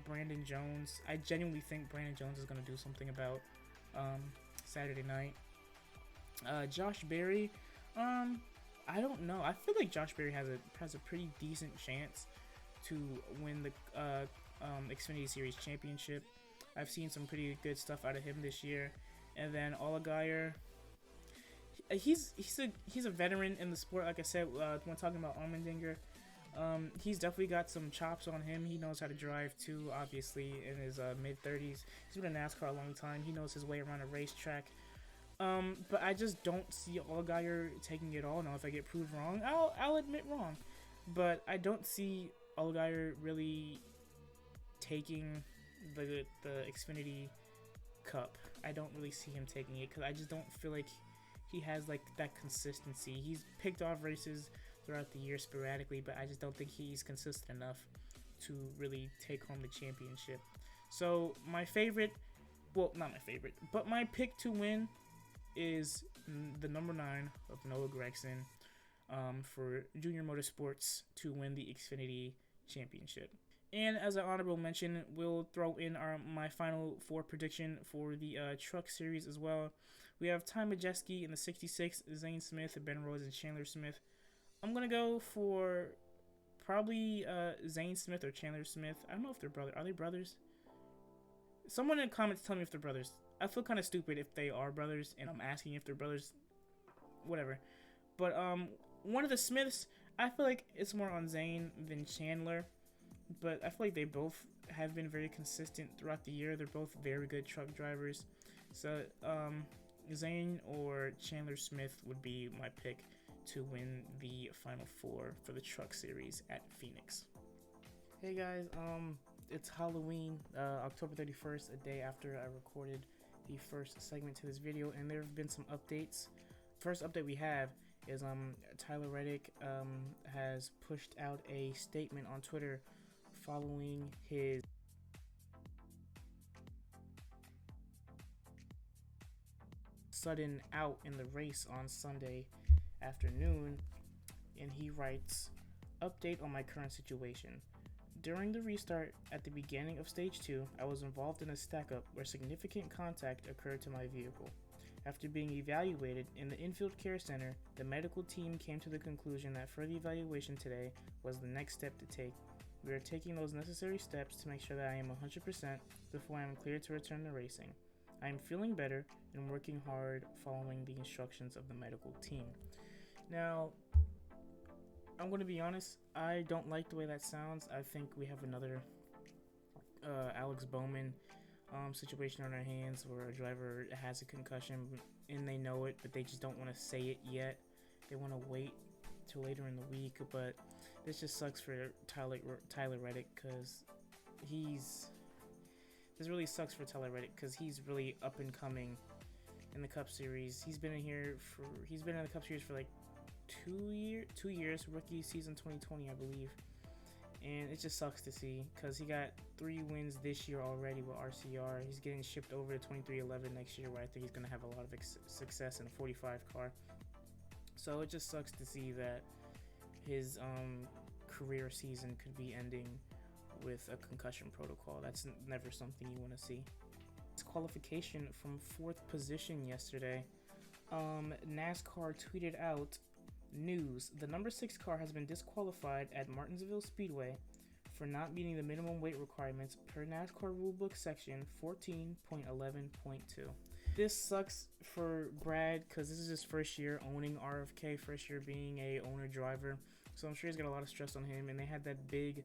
I genuinely think Brandon Jones is going to do something about Saturday night. Josh Berry, I don't know. I feel like Josh Berry has a pretty decent chance to win the Xfinity Series championship. I've seen some pretty good stuff out of him this year. And then Allgaier, he's a veteran in the sport. Like I said, when talking about Allmendinger, he's definitely got some chops on him. He knows how to drive too, obviously, in his mid-30s. He's been in NASCAR a long time. He knows his way around a racetrack. But I just don't see Allgaier taking it all. Now, if I get proved wrong, I'll admit wrong. But I don't see Allgaier really taking the Xfinity Cup. I don't really see him taking it because I just don't feel like he has like that consistency. He's picked off races throughout the year sporadically, but I just don't think he's consistent enough to really take home the championship. So my favorite, well, not my favorite, but my pick to win is the number 9 of Noah Gragson for Junior Motorsports to win the Xfinity Championship. And as an honorable mention, we'll throw in my final 4 prediction for the Truck Series as well. We have Ty Majeski in the 66, Zane Smith, Ben Rhodes, and Chandler Smith. I'm going to go for probably Zane Smith or Chandler Smith. I don't know if they're brothers. Are they brothers? Someone in the comments tell me if they're brothers. I feel kind of stupid if they are brothers, and I'm asking if they're brothers. Whatever. But one of the Smiths, I feel like it's more on Zane than Chandler. But I feel like they both have been very consistent throughout the year. They're both very good truck drivers. So Zane or Chandler Smith would be my pick to win the Final Four for the Truck Series at Phoenix. Hey guys, it's Halloween, October 31st, a day after I recorded the first segment to this video, and there have been some updates. First update we have is Tyler Reddick has pushed out a statement on Twitter following his sudden out in the race on Sunday afternoon, and he writes, "Update on my current situation. During the restart at the beginning of Stage 2, I was involved in a stack-up where significant contact occurred to my vehicle. After being evaluated in the infield care center, the medical team came to the conclusion that further evaluation today was the next step to take. We are taking those necessary steps to make sure that I am 100% before I am cleared to return to racing. I am feeling better and working hard following the instructions of the medical team." Now, I'm going to be honest, I don't like the way that sounds. I think we have another Alex Bowman situation on our hands where a driver has a concussion and they know it, but they just don't want to say it yet. They want to wait till later in the week, but this just sucks for Tyler Reddick because this really sucks for Tyler Reddick because he's really up and coming in the Cup Series. He's been in the Cup Series for like 2 years, rookie season 2020, I believe. And it just sucks to see because he got 3 wins this year already with RCR. He's getting shipped over to 2311 next year, where I think he's going to have a lot of success in a 45 car. So it just sucks to see that his career season could be ending with a concussion protocol. That's never something you want to see. Disqualification from 4th position yesterday. NASCAR tweeted out, "News: the number 6 car has been disqualified at Martinsville Speedway for not meeting the minimum weight requirements per NASCAR rulebook section 14.11.2. This sucks for Brad because this is his first year owning RFK, first year being a owner driver. So I'm sure he's got a lot of stress on him. And they had that big,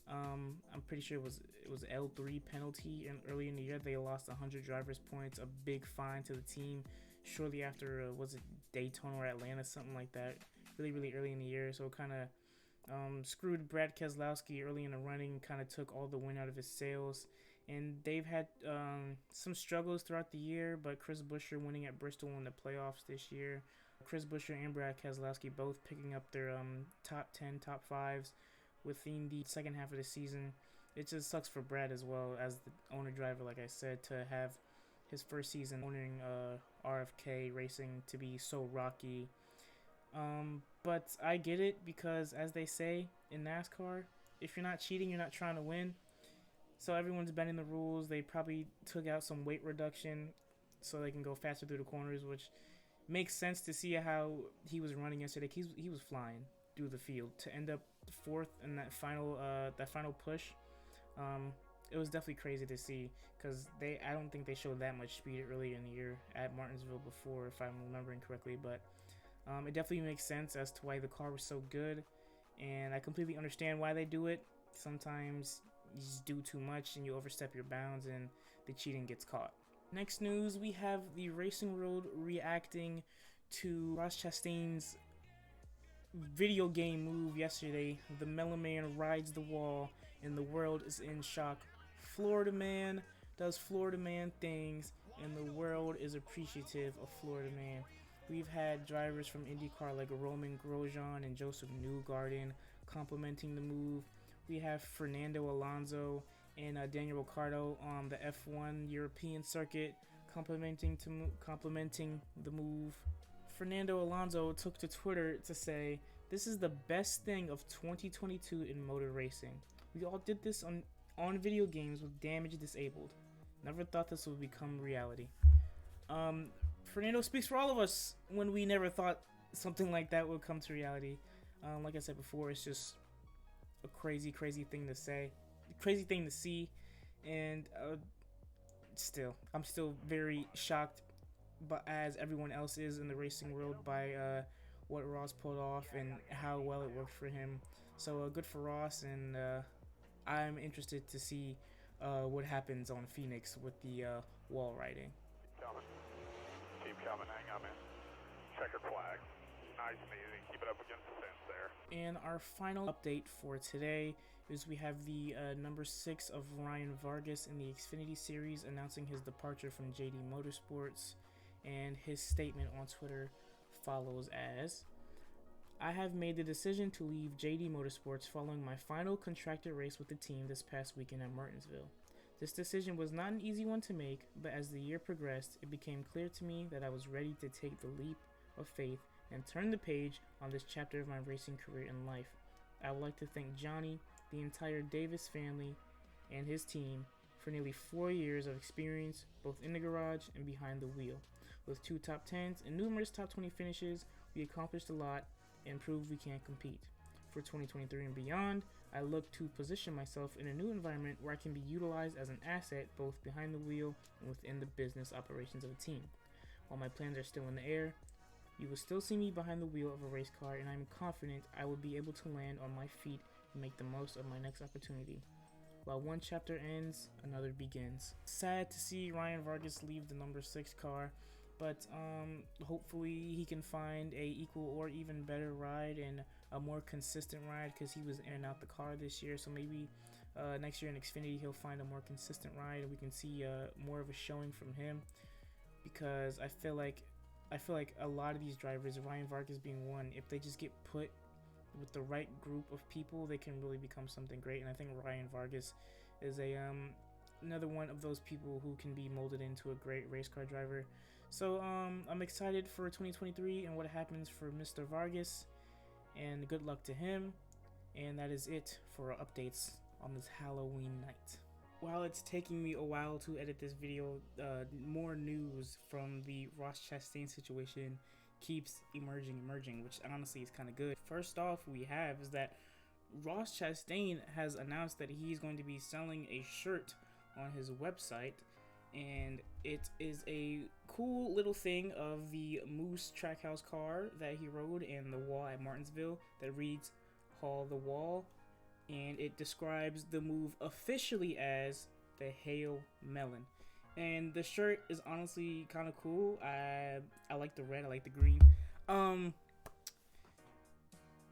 I'm pretty sure it was L3 penalty, and early in the year they lost 100 drivers points, a big fine to the team shortly after was it Daytona or Atlanta, something like that. Really early in the year, so it kind of screwed Brad Keselowski early in the running, kind of took all the wind out of his sails. And they've had some struggles throughout the year, but Chris Buescher winning at Bristol in the playoffs this year. Chris Buescher and Brad Keselowski both picking up their top 10, top 5s within the second half of the season. It just sucks for Brad as well as the owner driver, like I said, to have his first season owning RFK Racing to be so rocky. But I get it because, as they say in NASCAR, if you're not cheating, you're not trying to win. So everyone's bending the rules. They probably took out some weight reduction so they can go faster through the corners, which makes sense to see how he was running yesterday. He was flying through the field to end up 4th in that final push. It was definitely crazy to see because I don't think they showed that much speed earlier in the year at Martinsville before, if I'm remembering correctly, but it definitely makes sense as to why the car was so good, and I completely understand why they do it. Sometimes you just do too much and you overstep your bounds and the cheating gets caught. Next news, we have the racing world reacting to Ross Chastain's video game move yesterday. The Melon Man rides the wall and the world is in shock. Florida Man does Florida Man things and the world is appreciative of Florida Man. We've had drivers from IndyCar like Roman Grosjean and Joseph Newgarden complimenting the move. We have Fernando Alonso and Daniel Ricciardo on the F1 European circuit complimenting the move. Fernando Alonso took to Twitter to say, "This is the best thing of 2022 in motor racing. We all did this on video games with damage disabled. Never thought this would become reality." Fernando speaks for all of us when we never thought something like that would come to reality. Like I said before, it's just a crazy thing to say, crazy thing to see, and I'm still very shocked, but as everyone else is in the racing world, by what Ross pulled off and how well it worked for him. So good for Ross, and I'm interested to see what happens on Phoenix with the wall riding. Keep coming, hang on, man. Checkered flag. Nice and easy. Keep it up against the fence there. And our final update for today is we have the number 6 of Ryan Vargas in the Xfinity Series announcing his departure from JD Motorsports, and his statement on Twitter follows as, I have made the decision to leave JD Motorsports following my final contracted race with the team this past weekend at Martinsville. This decision was not an easy one to make, but as the year progressed, it became clear to me that I was ready to take the leap of faith and turn the page on this chapter of my racing career and life. I would like to thank Johnny, the entire Davis family, and his team for nearly 4 years of experience, both in the garage and behind the wheel. With 2 top 10s and numerous top 20 finishes, we accomplished a lot and proved we can compete. For 2023 and beyond, I look to position myself in a new environment where I can be utilized as an asset both behind the wheel and within the business operations of a team. While my plans are still in the air, you will still see me behind the wheel of a race car, and I am confident I will be able to land on my feet and make the most of my next opportunity. While one chapter ends, another begins. Sad to see Ryan Vargas leave the number 6 car, but hopefully he can find a equal or even better ride and a more consistent ride, because he was in and out the car this year. So maybe next year in Xfinity he'll find a more consistent ride and we can see more of a showing from him, because I feel like a lot of these drivers, Ryan Vargas being one, if they just get put with the right group of people, they can really become something great. And I think Ryan Vargas is another one of those people who can be molded into a great race car driver. So I'm excited for 2023 and what happens for Mr. Vargas, and good luck to him. And that is it for our updates on this Halloween night. While it's taking me a while to edit this video, more news from the Ross Chastain situation keeps emerging, which honestly is kind of good. First off, we have is that Ross Chastain has announced that he's going to be selling a shirt on his website, and it is a cool little thing of the Moose Trackhouse car that he rode in the wall at Martinsville that reads "Haul the Wall," and it describes the move officially as the Hail Melon. And the shirt is honestly kind of cool. I like the red, I like the green. I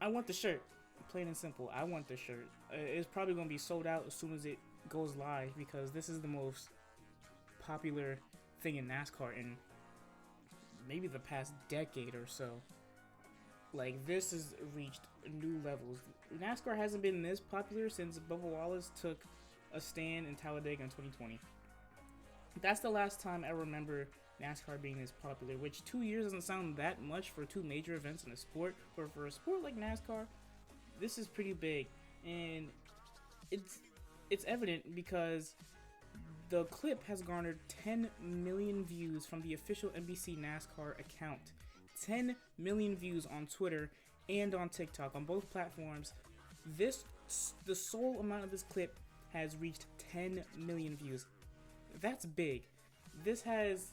want the shirt, plain and simple. I want the shirt. It's probably gonna be sold out as soon as it goes live, because this is the most popular thing in NASCAR in maybe the past decade or so. Like, this has reached new levels. NASCAR hasn't been this popular since Bubba Wallace took a stand in Talladega in 2020. That's the last time I remember NASCAR being this popular, which 2 years doesn't sound that much for 2 major events in a sport, but for a sport like NASCAR, this is pretty big. And it's evident because the clip has garnered 10 million views from the official NBC NASCAR account. 10 million views on Twitter and on TikTok, on both platforms. The sole amount of this clip has reached 10 million views. That's big. This has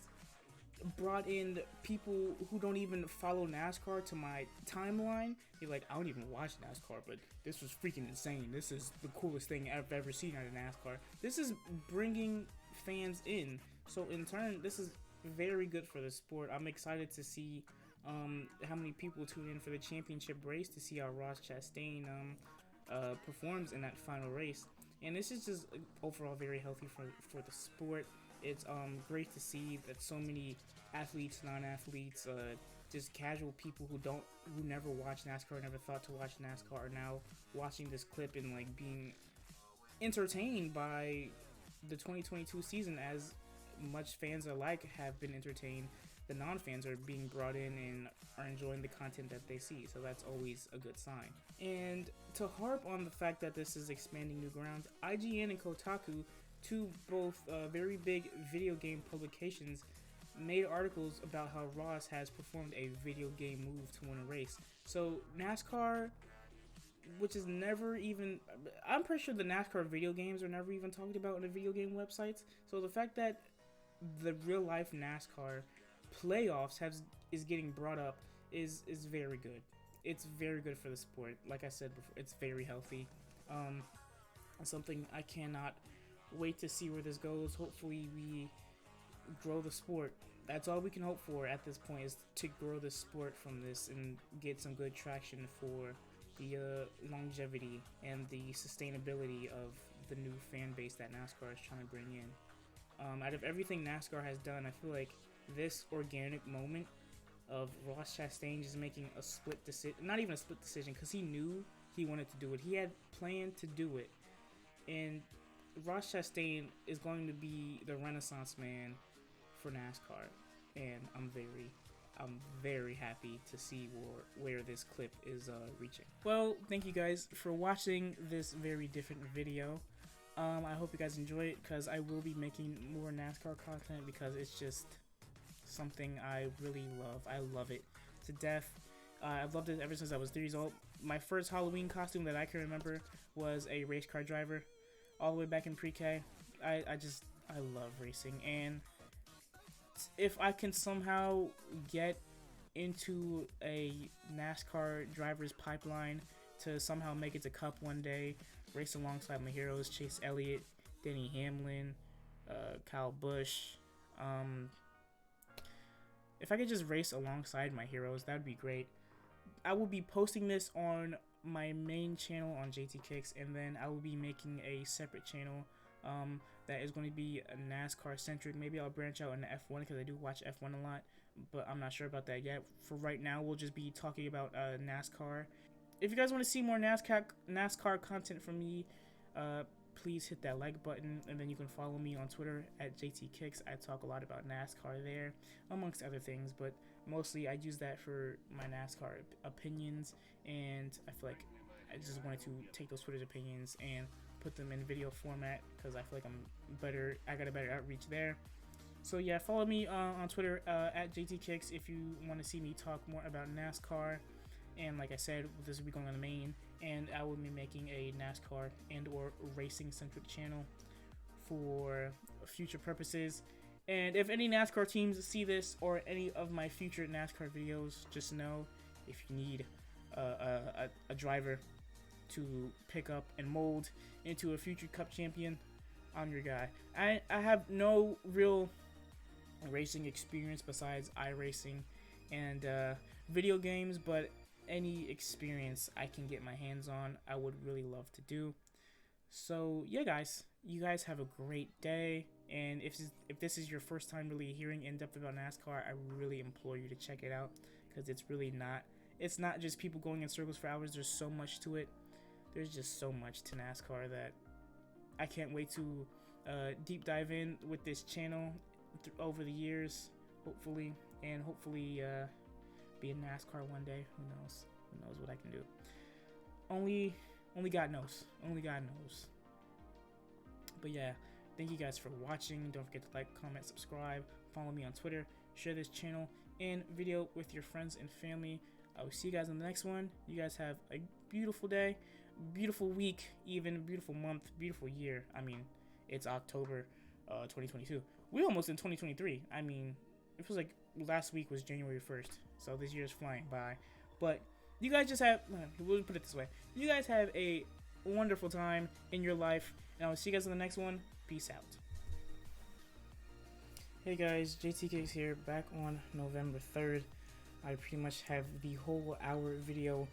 brought in people who don't even follow NASCAR to my timeline. You're like, I don't even watch NASCAR, but this was freaking insane. This is the coolest thing I've ever seen out of NASCAR. This is bringing fans in. So in turn, this is very good for the sport. I'm excited to see how many people tune in for the championship race to see how Ross Chastain performs in that final race. And this is just overall very healthy for the sport. It's great to see that so many athletes, non-athletes, just casual people who never watched NASCAR, never thought to watch NASCAR, are now watching this clip and like being entertained by the 2022 season, as much fans alike have been entertained. The non-fans are being brought in and are enjoying the content that they see, so that's always a good sign. And to harp on the fact that this is expanding new grounds, IGN and Kotaku, two both very big video game publications, made articles about how Ross has performed a video game move to win a race. So NASCAR, which is never even, I'm pretty sure the NASCAR video games are never even talked about on the video game websites. So the fact that the real life NASCAR playoffs is getting brought up is very good. It's very good for the sport. Like I said before, it's very healthy. Something I cannot wait to see where this goes. Hopefully we grow the sport. That's all we can hope for at this point, is to grow the sport from this and get some good traction for the longevity and the sustainability of the new fan base that NASCAR is trying to bring in. Out of everything NASCAR has done, I feel like this organic moment of Ross Chastain just making a split decision, not even a split decision, because he knew he wanted to do it. He had planned to do it, and Ross Chastain is going to be the Renaissance man for NASCAR, and I'm very happy to see where this clip is reaching. Well, thank you guys for watching this very different video. I hope you guys enjoy it, because I will be making more NASCAR content, because it's just something I really love. I love it to death. I've loved it ever since I was 3 years old. My first Halloween costume that I can remember was a race car driver, all the way back in pre-K. I love racing, and if I can somehow get into a NASCAR driver's pipeline to somehow make it to Cup one day, race alongside my heroes, Chase Elliott, Denny Hamlin, Kyle Busch. If I could just race alongside my heroes, that would be great. I will be posting this on my main channel on JayTKix, and then I will be making a separate channel that is going to be NASCAR centric. Maybe I'll branch out into F1, because I do watch F1 a lot, but I'm not sure about that yet. For right now, we'll just be talking about NASCAR. If you guys want to see more NASCAR content from me, please hit that like button, and then you can follow me on Twitter at JayTKix. I talk a lot about NASCAR there, amongst other things, but mostly I use that for my NASCAR opinions, and I feel like I just wanted to take those Twitter's opinions and put them in video format, because I feel like I got a better outreach there. So yeah, follow me on Twitter at JayTKix if you want to see me talk more about NASCAR. And like I said, this will be going on the main, and I will be making a NASCAR and or racing centric channel for future purposes. And if any NASCAR teams see this or any of my future NASCAR videos, just know if you need a driver to pick up and mold into a future Cup champion, I'm your guy. I have no real racing experience besides iRacing and video games, but any experience I can get my hands on, I would really love to do. So yeah, guys, you guys have a great day, and if this is your first time really hearing in depth about NASCAR, I really implore you to check it out, because it's really not just people going in circles for hours. There's so much to it. There's just so much to NASCAR that I can't wait to deep dive in with this channel over the years, hopefully, and hopefully be in NASCAR one day. Who knows? Who knows what I can do? Only God knows. Only God knows. But yeah, thank you guys for watching. Don't forget to like, comment, subscribe, follow me on Twitter, share this channel and video with your friends and family. I will see you guys in the next one. You guys have a beautiful day, beautiful week, even beautiful month, beautiful year. I mean, it's October 2022. We're almost in 2023. I mean, it feels like last week was January 1st, so this year is flying by. But you guys just have, we'll put it this way, you guys have a wonderful time in your life, and I will see you guys in the next one. Peace out. Hey guys, JayTKix here, back on November 3rd. I pretty much have the whole hour video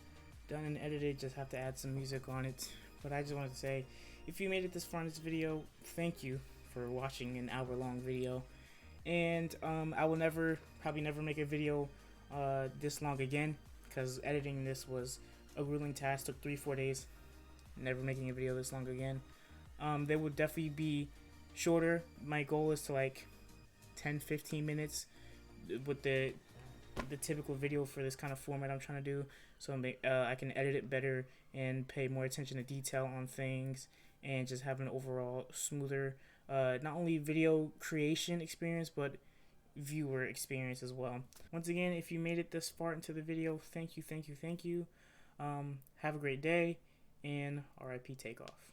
done and edited, just have to add some music on it. But I just wanted to say, if you made it this far in this video, thank you for watching an hour-long video. And I will probably never make a video this long again, because editing this was a grueling task, took 3-4 days. Never making a video this long again. They will definitely be shorter. My goal is to like 10-15 minutes with the typical video for this kind of format I'm trying to do, so I can edit it better and pay more attention to detail on things, and just have an overall smoother not only video creation experience, but viewer experience as well. Once again, if you made it this far into the video, thank you. Have a great day, and RIP Takeoff.